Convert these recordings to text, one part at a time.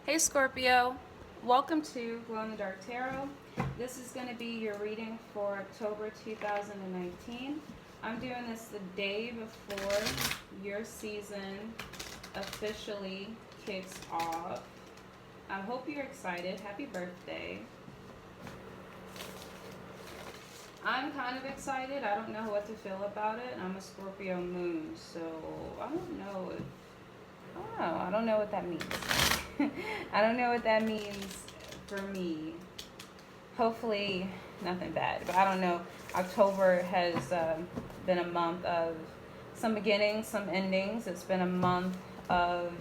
Hey Scorpio, welcome to Glow in the Dark Tarot. This is going to be your reading for October 2019. I'm doing this the day before your season officially kicks off. I hope you're excited. Happy birthday. I'm kind of excited. I don't know what to feel about it. I'm a Scorpio moon, so I don't know if I don't know what that means. I don't know what that means for me. Hopefully, nothing bad. But I don't know. October has been a month of some beginnings, some endings. It's been a month of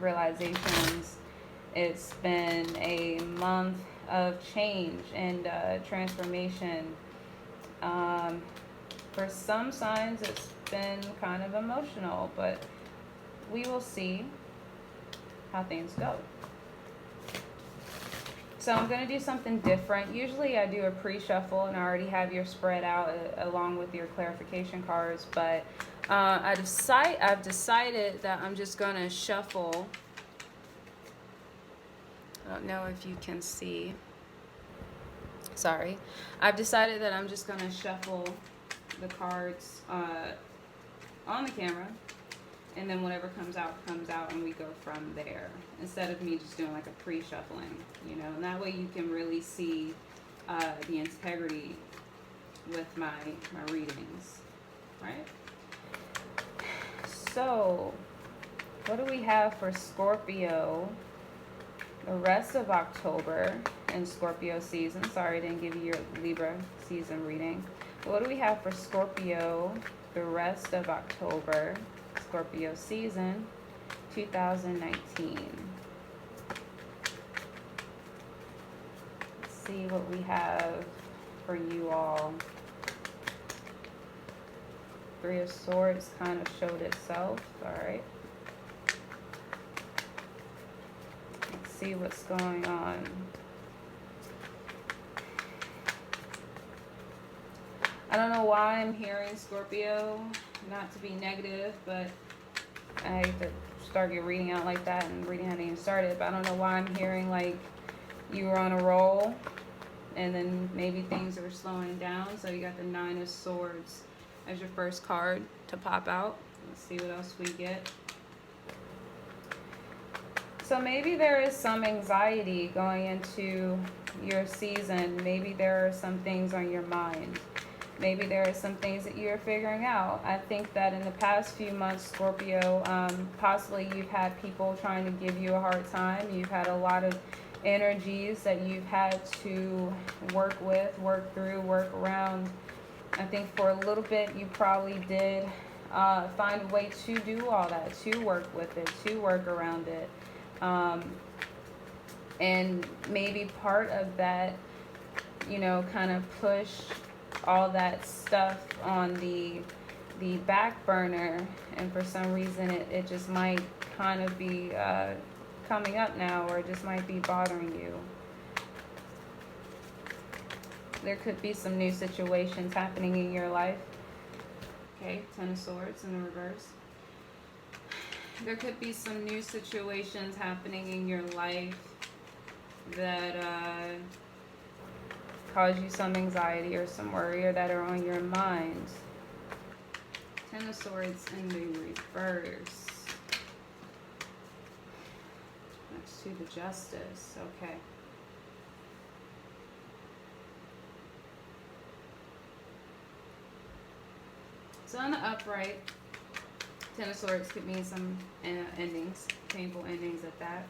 realizations. It's been a month of change and transformation. For some signs, it's been kind of emotional, but we will see how things go. So I'm going to do something different. Usually I do a pre-shuffle and I already have your spread out along with your clarification cards, but I've decided that I'm just going to shuffle. I don't know if you can see. Sorry. I've decided that I'm just going to shuffle the cards on the camera, and then whatever comes out, and we go from there. Instead of me just doing like a pre-shuffling, you know, and that way you can really see the integrity with my readings, right? So, what do we have for Scorpio the rest of October in Scorpio season? Sorry, I didn't give you your Libra season reading. What do we have for Scorpio the rest of October, Scorpio season 2019? Let's see what we have for you all. Three of Swords kind of showed itself. All right. Let's see what's going on. I don't know why I'm hearing Scorpio, not to be negative, but I hate to start your reading out like that, and reading hadn't even started, but I don't know why I'm hearing like you were on a roll and then maybe things are slowing down. So you got the Nine of Swords as your first card to pop out. Let's see what else we get. So maybe there is some anxiety going into your season. Maybe there are some things on your mind. Maybe there are some things that you're figuring out. I think that in the past few months, Scorpio, possibly you've had people trying to give you a hard time. You've had a lot of energies that you've had to work with, work through, work around. I think for a little bit you probably did find a way to do all that, to work with it, to work around it. And maybe part of that, you know, kind of push all that stuff on the back burner, and for some reason it just might kind of be coming up now, or it just might be bothering you. There could be some new situations happening in your life. Okay, Ten of Swords in the reverse. There could be some new situations happening in your life that cause you some anxiety or some worry, or that are on your mind. Ten of Swords in the reverse. Next to the Justice. Okay. So on the upright, Ten of Swords could mean some endings, painful endings at that.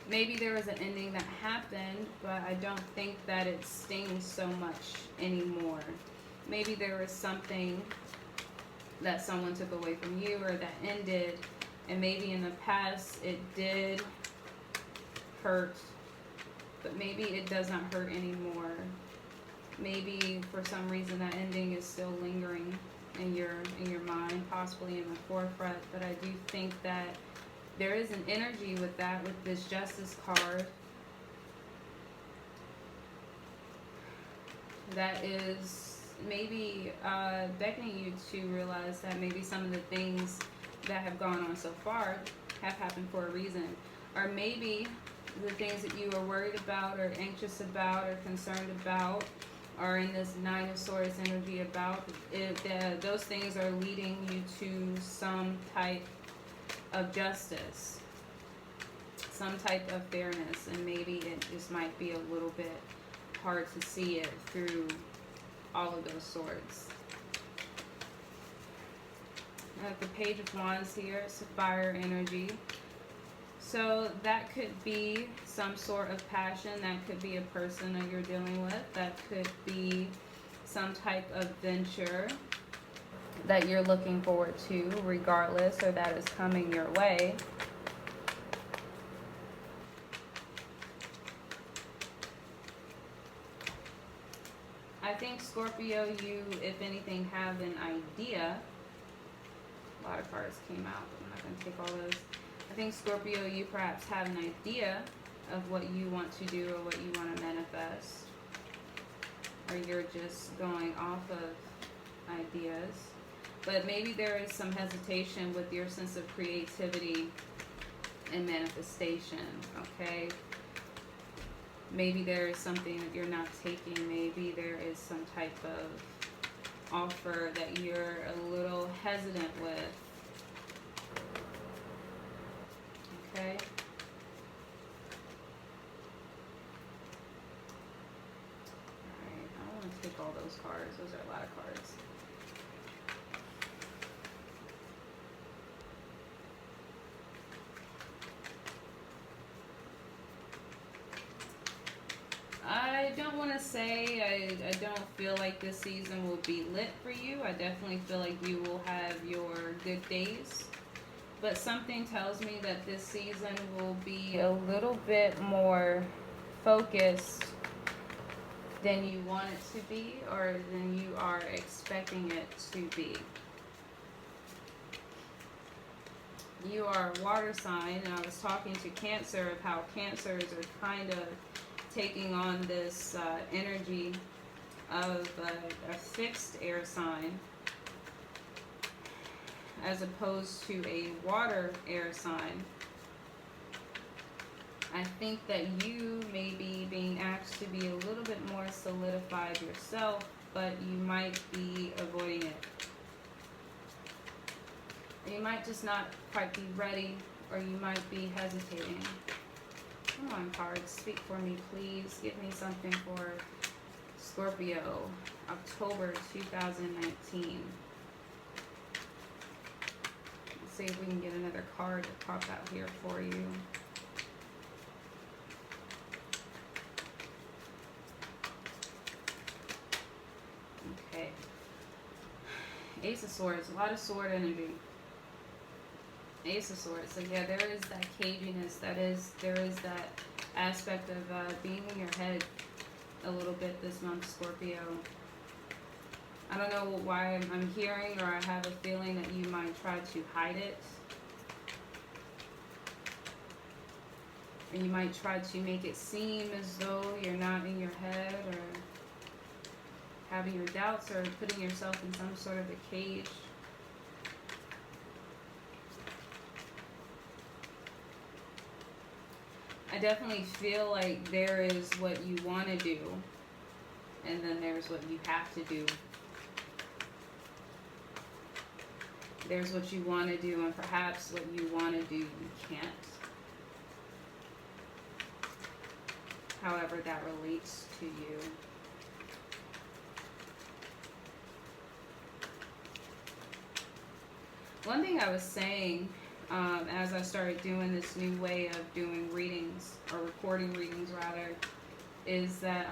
Maybe there was an ending that happened, but I don't think that it stings so much anymore. Maybe there was something that someone took away from you, or that ended, and maybe in the past it did hurt, but maybe it does not hurt anymore. Maybe for some reason that ending is still lingering in your mind, possibly in the forefront, but I do think that there is an energy with that, with this Justice card, that is maybe beckoning you to realize that maybe some of the things that have gone on so far, have happened for a reason. Or maybe the things that you are worried about or anxious about or concerned about are in this Nine of Swords energy about those things are leading you to some type of justice, some type of fairness, and maybe it just might be a little bit hard to see it through all of those swords. I have the Page of Wands here. It's a fire energy. So that could be some sort of passion. That could be a person that you're dealing with. That could be some type of venture that you're looking forward to regardless, or that is coming your way. I think, Scorpio, you, if anything, have an idea. A lot of cards came out, but I'm not going to take all those. I think, Scorpio, you perhaps have an idea of what you want to do or what you want to manifest. Or you're just going off of ideas. But maybe there is some hesitation with your sense of creativity and manifestation, okay? Maybe there is something that you're not taking. Maybe there is some type of offer that you're a little hesitant with. Okay? Alright, I don't want to take all those cards. Those are a lot of cards. I don't want to say I don't feel like this season will be lit for you. I definitely feel like you will have your good days. But something tells me that this season will be a little bit more focused than you want it to be or than you are expecting it to be. You are a water sign, and I was talking to Cancer of how Cancers are kind of taking on this energy of a fixed air sign as opposed to a water air sign. I think that you may be being asked to be a little bit more solidified yourself, but you might be avoiding it. You might just not quite be ready, or you might be hesitating. Come on, cards, speak for me, please. Give me something for Scorpio, October 2019. Let's see if we can get another card to pop out here for you. Okay. Ace of Swords, a lot of sword energy. Ace of Swords. So yeah, there is that caginess. There is that aspect of being in your head a little bit this month, Scorpio. I don't know why I'm hearing, or I have a feeling that you might try to hide it. Or you might try to make it seem as though you're not in your head, or having your doubts, or putting yourself in some sort of a cage. I definitely feel like there is what you want to do, and then there's what you have to do. There's what you want to do, and perhaps what you want to do, you can't. However that relates to you. One thing I was saying as I started doing this new way of doing readings, or recording readings rather, is that,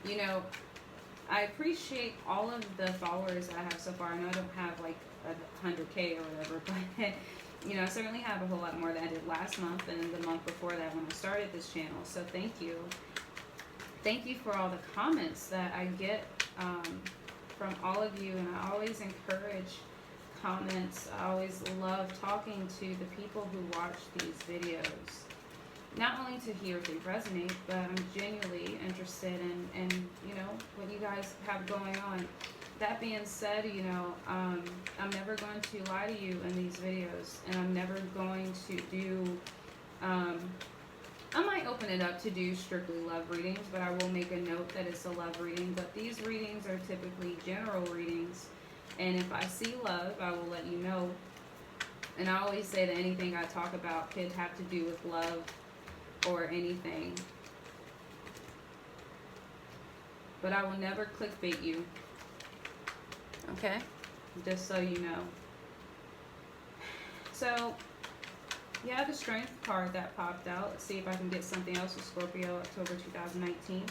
you know, I appreciate all of the followers that I have so far. I know I don't have like 100K or whatever, but you know, I certainly have a whole lot more than I did last month and the month before that when I started this channel. So thank you. Thank you for all the comments that I get from all of you, and I always encourage comments. I always love talking to the people who watch these videos. Not only to hear if they resonate, but I'm genuinely interested in you know, what you guys have going on. that being said, you know, I'm never going to lie to you in these videos, and I'm never going to do, I might open it up to do strictly love readings, but I will make a note that it's a love reading. But these readings are typically general readings, and if I see love, I will let you know. And I always say that anything I talk about could have to do with love or anything. But I will never clickbait you. Okay? Just so you know. So, you have the Strength card that popped out. Let's see if I can get something else with Scorpio, October 2019.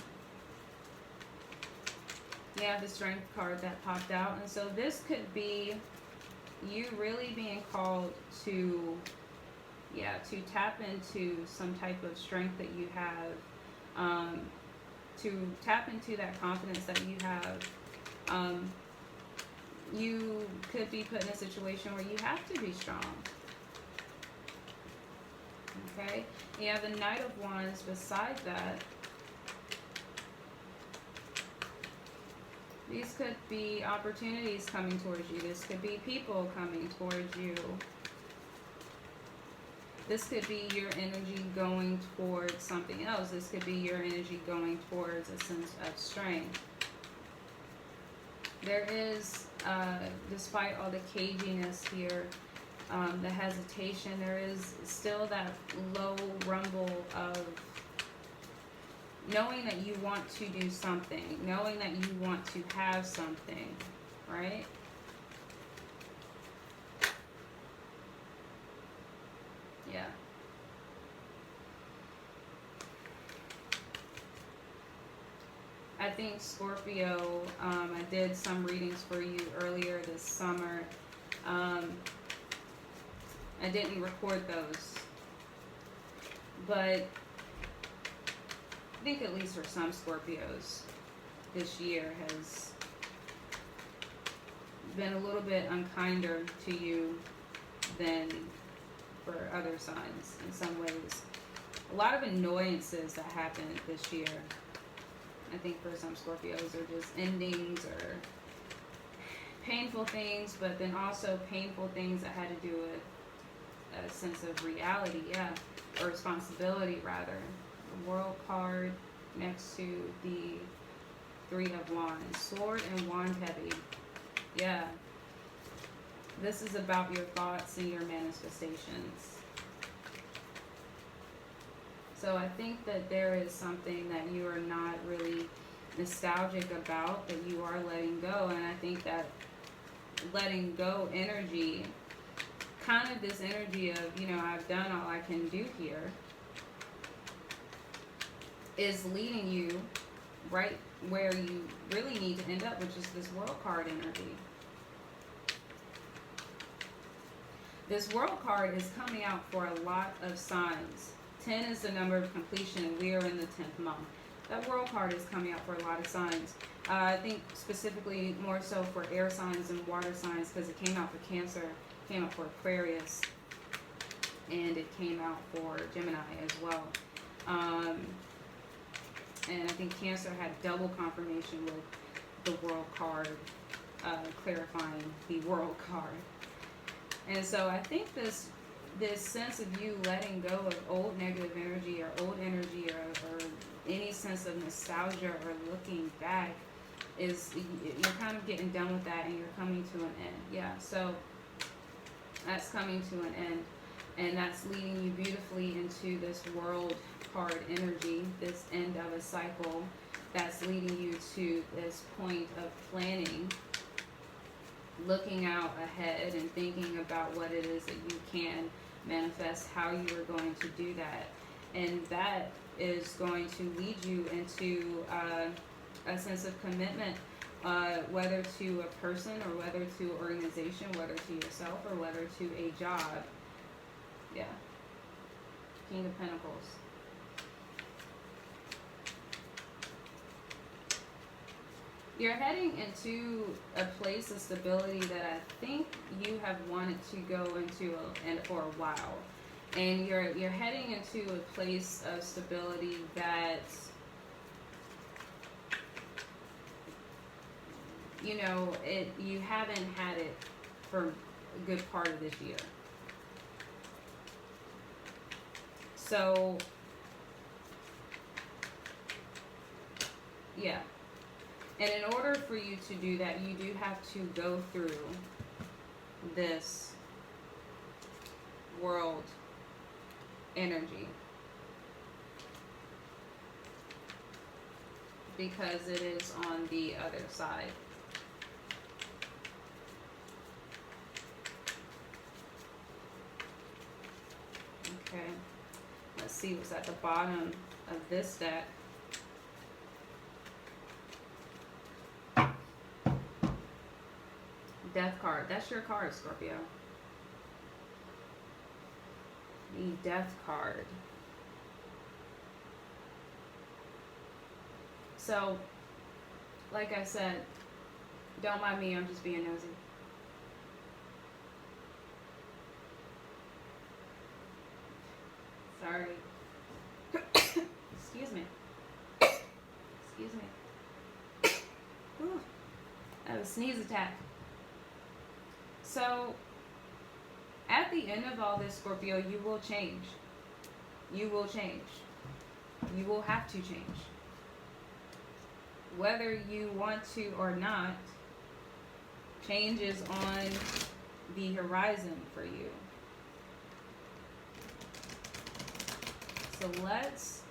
You have the Strength card that popped out. And so this could be you really being called to, to tap into some type of strength that you have, to tap into that confidence that you have. You could be put in a situation where you have to be strong. Okay? You have the Knight of Wands beside that. These could be opportunities coming towards you. This could be people coming towards you. This could be your energy going towards something else. This could be your energy going towards a sense of strength. There is, despite all the caginess here, the hesitation, there is still that low rumble of knowing that you want to do something, knowing that you want to have something, right? Yeah. I think Scorpio, I did some readings for you earlier this summer. I didn't record those, but I think at least for some Scorpios, this year has been a little bit unkinder to you than for other signs in some ways. A lot of annoyances that happened this year, I think for some Scorpios, are just endings or painful things, but then also painful things that had to do with a sense of reality, or responsibility rather. The World card next to the Three of Wands. Sword and Wand heavy. Yeah. This is about your thoughts and your manifestations. So I think that there is something that you are not really nostalgic about, that you are letting go. And I think that letting go energy, kind of this energy of, I've done all I can do here, is leading you right where you really need to end up, which is this World card energy. This World card is coming out for a lot of signs. 10 is the number of completion, and we are in the 10th month. That World card is coming out for a lot of signs. I think specifically more so for air signs and water signs, because it came out for Cancer, came out for Aquarius, and it came out for Gemini as well. And I think Cancer had double confirmation with the World card, clarifying the World card. And so I think this sense of you letting go of old negative energy or old energy or any sense of nostalgia or looking back is, you're kind of getting done with that and you're coming to an end. Yeah, so that's coming to an end, and that's leading you beautifully into this World card energy, this end of a cycle that's leading you to this point of planning, looking out ahead and thinking about what it is that you can manifest, how you are going to do that. And that is going to lead you into a sense of commitment, whether to a person or whether to an organization, whether to yourself or whether to a job. Yeah. King of Pentacles. You're heading into a place of stability that I think you have wanted to go into for a while. And you're heading into a place of stability that you know, you haven't had it for a good part of this year. So, yeah. And in order for you to do that, you do have to go through this world energy. Because it is on the other side. Okay. Let's see what's at the bottom of this deck. Death card. That's your card, Scorpio. The Death card. So, like I said, don't mind me, I'm just being nosy. Sorry. Excuse me. Excuse me. Whew. That was a sneeze attack. So, at the end of all this, Scorpio, you will change. You will change. You will have to change. Whether you want to or not, change is on the horizon for you. So let's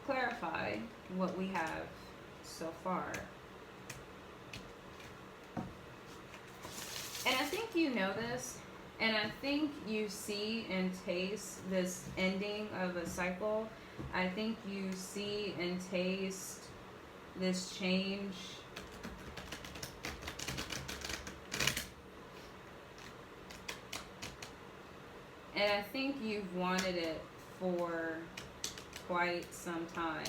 clarify what we have so far. And I think you know this, and I think you see and taste this ending of a cycle. I think you see and taste this change. And I think you've wanted it for quite some time.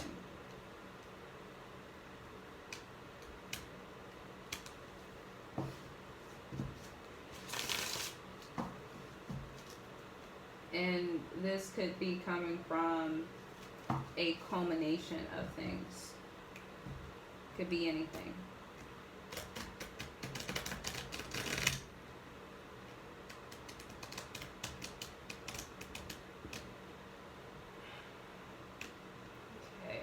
And this could be coming from a culmination of things. Could be anything. Okay.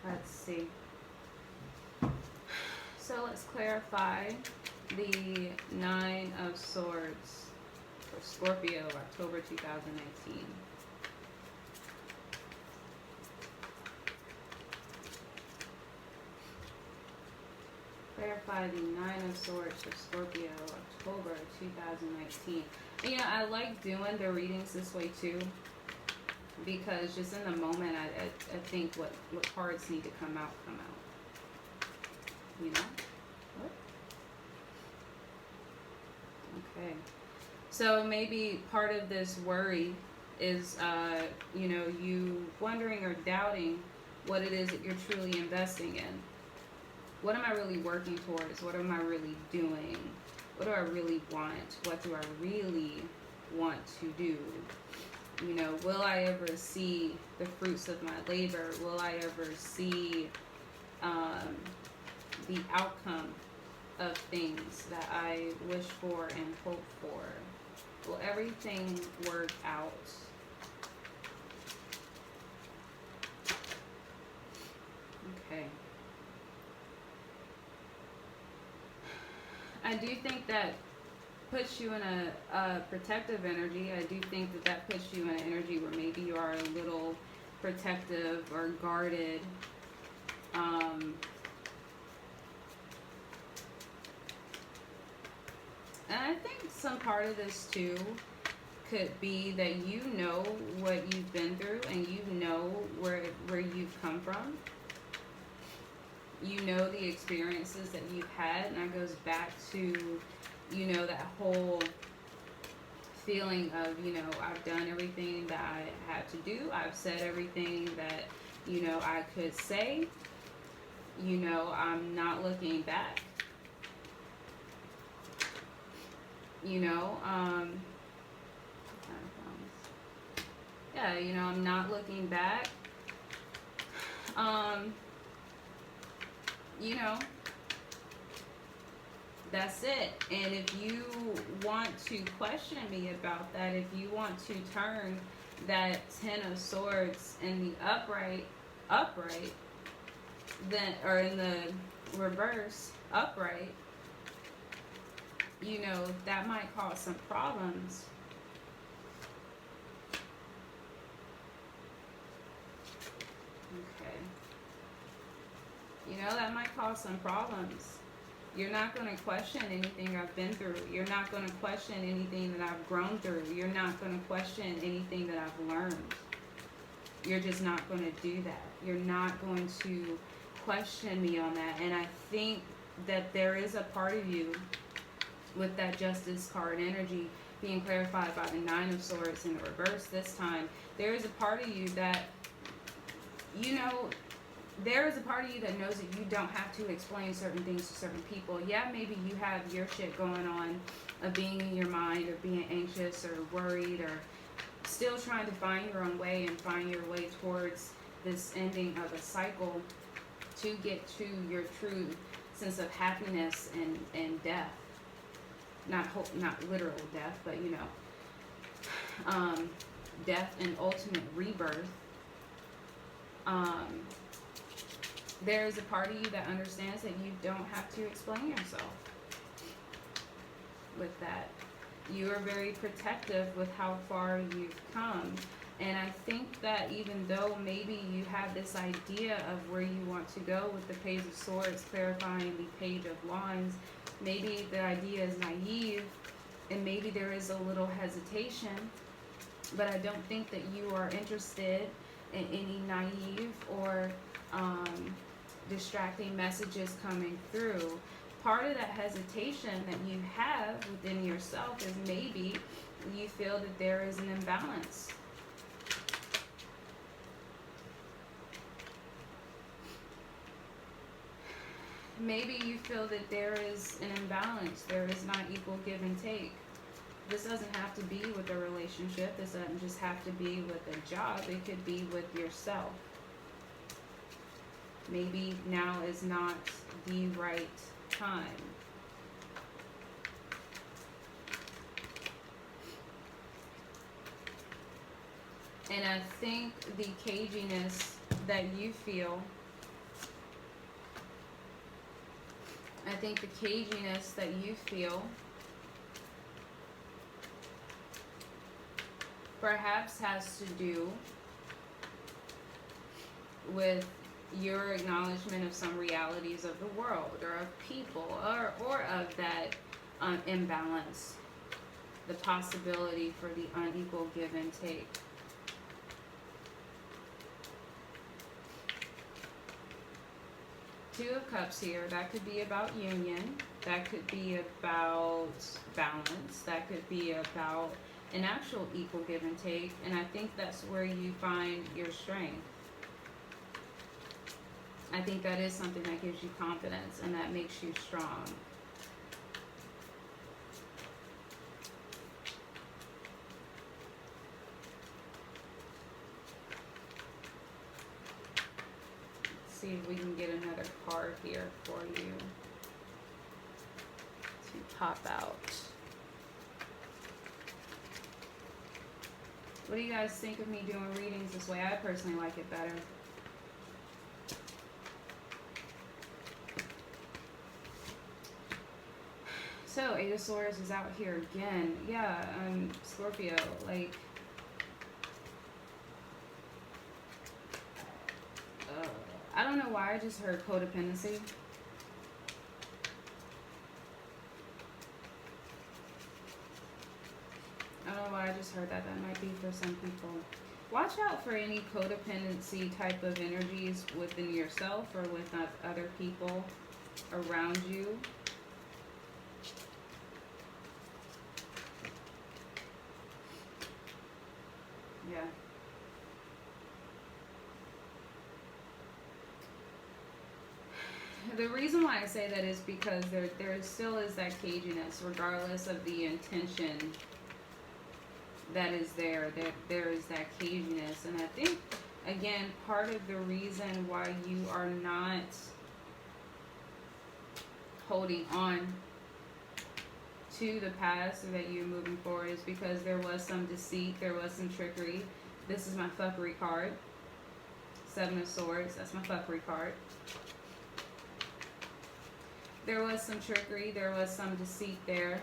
Let's see. So let's clarify the Nine of Swords for Scorpio, October 2019. Clarify the Nine of Swords for Scorpio, October 2019. And, you know, I like doing the readings this way too, because just in the moment, I think what cards need to come out. You know? What? Okay. So maybe part of this worry is, you know, you wondering or doubting what it is that you're truly investing in. What am I really working towards? What am I really doing? What do I really want? What do I really want to do? You know, will I ever see the fruits of my labor? Will I ever see the outcome of things that I wish for and hope for? Will everything work out? Okay. I do think that puts you in a protective energy. I do think that that puts you in an energy where maybe you are a little protective or guarded. And I think some part of this too could be that you know what you've been through and you know where you've come from. You know the experiences that you've had, and that goes back to, you know, that whole feeling of, you know, I've done everything that I had to do. I've said everything that, you know, I could say. You know, I'm not looking back. You know, Yeah, you know, I'm not looking back. Um, you know, that's it. And if you want to question me about that, if you want to turn that Ten of Swords in the upright, then, or in the reverse, upright, you know, that might cause some problems. Okay. You know, that might cause some problems. You're not going to question anything I've been through. You're not going to question anything that I've grown through. You're not going to question anything that I've learned. You're just not going to do that. You're not going to question me on that. And I think that there is a part of you with that Justice card energy being clarified by the Nine of Swords in the reverse this time. There is a part of you that, you know, there is a part of you that knows that you don't have to explain certain things to certain people. Yeah, maybe you have your shit going on of being in your mind or being anxious or worried or still trying to find your own way and find your way towards this ending of a cycle to get to your true sense of happiness and death. Not literal death, but you know, death and ultimate rebirth. There's a part of you that understands that you don't have to explain yourself with that. You are very protective with how far you've come. And I think that even though maybe you have this idea of where you want to go with the Page of Swords clarifying the Page of Wands, maybe the idea is naive and maybe there is a little hesitation, but I don't think that you are interested in any naive or distracting messages coming through. Part of that hesitation that you have within yourself is maybe you feel that there is an imbalance. Maybe you feel that there is an imbalance. There is not equal give and take. This doesn't have to be with a relationship. This doesn't just have to be with a job. It could be with yourself. Maybe now is not the right time. And I think the caginess that you feel, perhaps has to do with your acknowledgement of some realities of the world or of people or of that imbalance, the possibility for the unequal give and take. Two of Cups here, that could be about union, that could be about balance, that could be about an actual equal give and take, and I think that's where you find your strength. I think that is something that gives you confidence and that makes you strong. Let's see if we can get another card here for you to pop out. What do you guys think of me doing readings this way? I personally like it better. So, Eight of Swords is out here again. Yeah, Scorpio, like, I don't know why I just heard codependency. I don't know why I just heard that. That might be for some people. Watch out for any codependency type of energies within yourself or with other people around you. Yeah. The reason why I say that is because there still is that caginess, regardless of the intention that is there. There is that caginess. And I think, again, part of the reason why you are not holding on to the past or that you're moving forward is because there was some deceit, there was some trickery. This is my fuckery card. Seven of Swords, that's my fuckery card. There was some trickery, there was some deceit there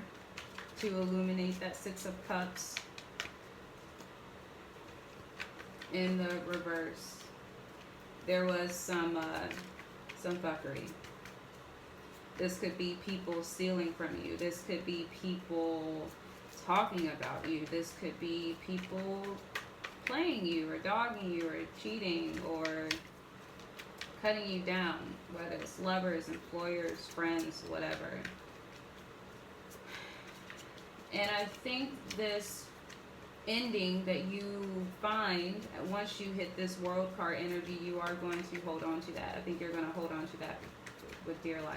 to illuminate that Six of Cups in the reverse. There was some fuckery. This could be people stealing from you. This could be people talking about you. This could be people playing you or dogging you or cheating or cutting you down, whether it's lovers, employers, friends, whatever. And I think this ending that you find, once you hit this world card energy, you are going to hold on to that. I think you're going to hold on to that with dear life.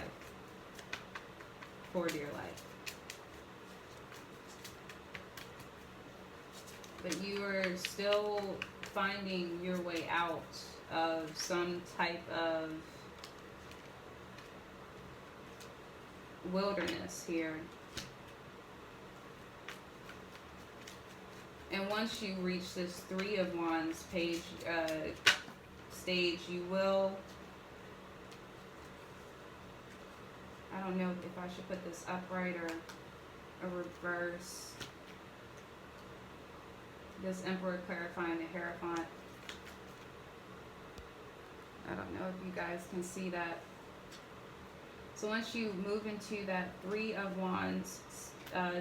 For dear life. But you are still finding your way out of some type of wilderness here. And once you reach this Three of Wands page, stage, you will, I don't know if I should put this upright or a reverse. This Emperor clarifying the Hierophant. I don't know if you guys can see that. So once you move into that Three of Wands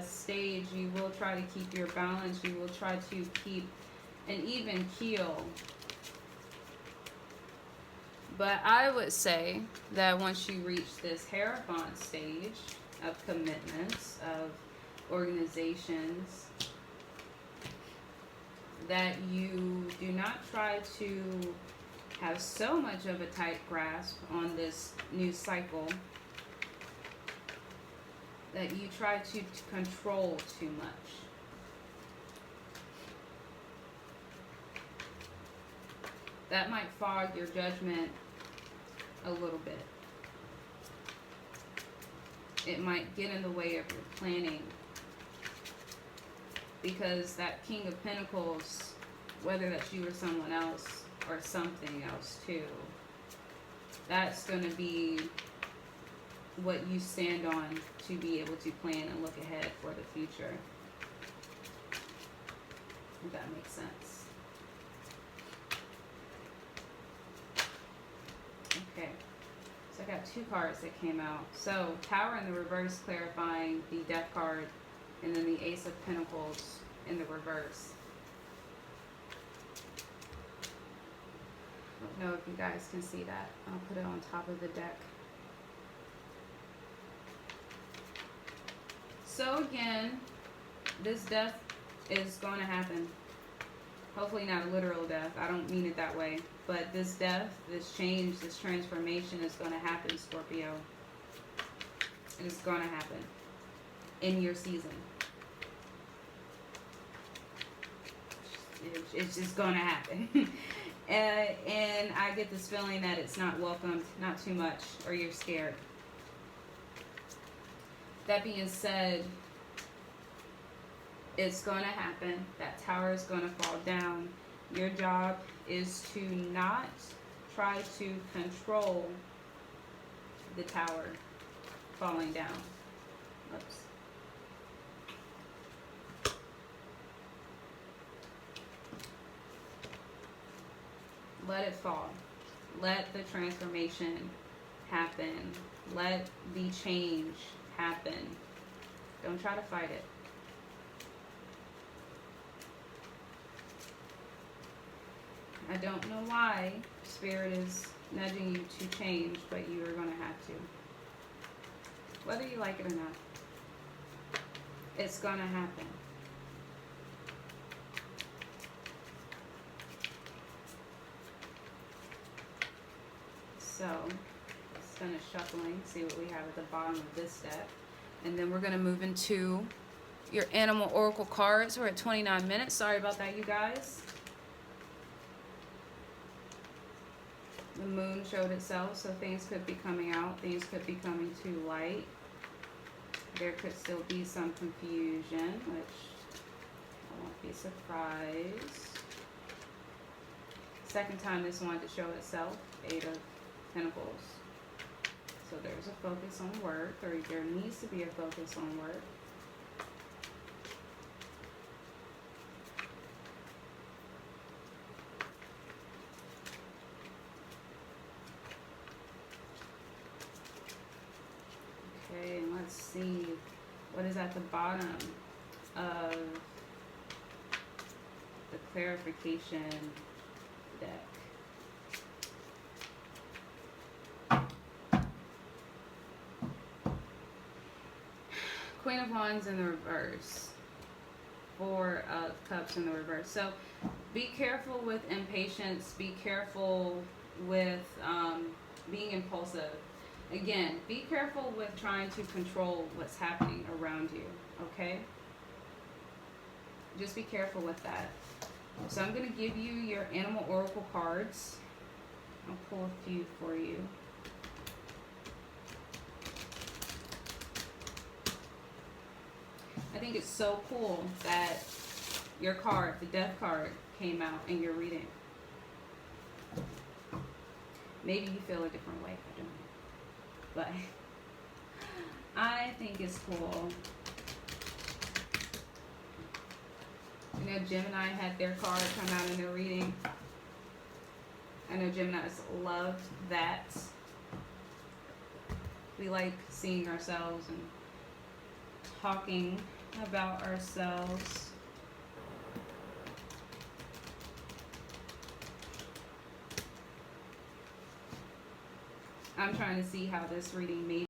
stage, you will try to keep your balance. You will try to keep an even keel. But I would say that once you reach this Hierophant stage of commitments, of organizations, that you do not try to have so much of a tight grasp on this new cycle that you try to control too much. That might fog your judgment a little bit. It might get in the way of your planning. Because that King of Pentacles, whether that's you or someone else, or something else too, that's going to be what you stand on to be able to plan and look ahead for the future. If that makes sense. Okay, so I got two cards that came out. So Tower in the reverse clarifying the Death card, and then the Ace of Pentacles in the reverse. I don't know if you guys can see that. I'll put it on top of the deck. So again, this death is going to happen. Hopefully not a literal death. I don't mean it that way. But this death, this change, this transformation is going to happen, Scorpio. It is going to happen in your season. It's just going to happen. And I get this feeling that it's not welcomed, not too much, or you're scared. That being said, it's going to happen. That tower is going to fall down. Your job is to not try to control the tower falling down. Oops. Let it fall. Let the transformation happen. Let the change happen. Don't try to fight it. I don't know why Spirit is nudging you to change, but you are going to have to. Whether you like it or not. It's going to happen. So, let's finish shuffling, see what we have at the bottom of this deck. And then we're going to move into your animal oracle cards. We're at 29 minutes. Sorry about that, you guys. The moon showed itself, so things could be coming out. Things could be coming to light. There could still be some confusion, which I won't be surprised. Second time this wanted to show itself, 8 of Pentacles. So there's a focus on work, or there needs to be a focus on work. Okay, and let's see what is at the bottom of the clarification deck. Queen of Wands in the reverse. 4 of Cups in the reverse. So be careful with impatience. Be careful with being impulsive. Again, be careful with trying to control what's happening around you, okay? Just be careful with that. So I'm going to give you your animal oracle cards. I'll pull a few for you. I think it's so cool that your card, the death card, came out in your reading. Maybe you feel a different way, I don't know. But I think it's cool. You know, Gemini had their card come out in their reading. I know Geminis love that. We like seeing ourselves and talking about ourselves. I'm trying to see how this reading made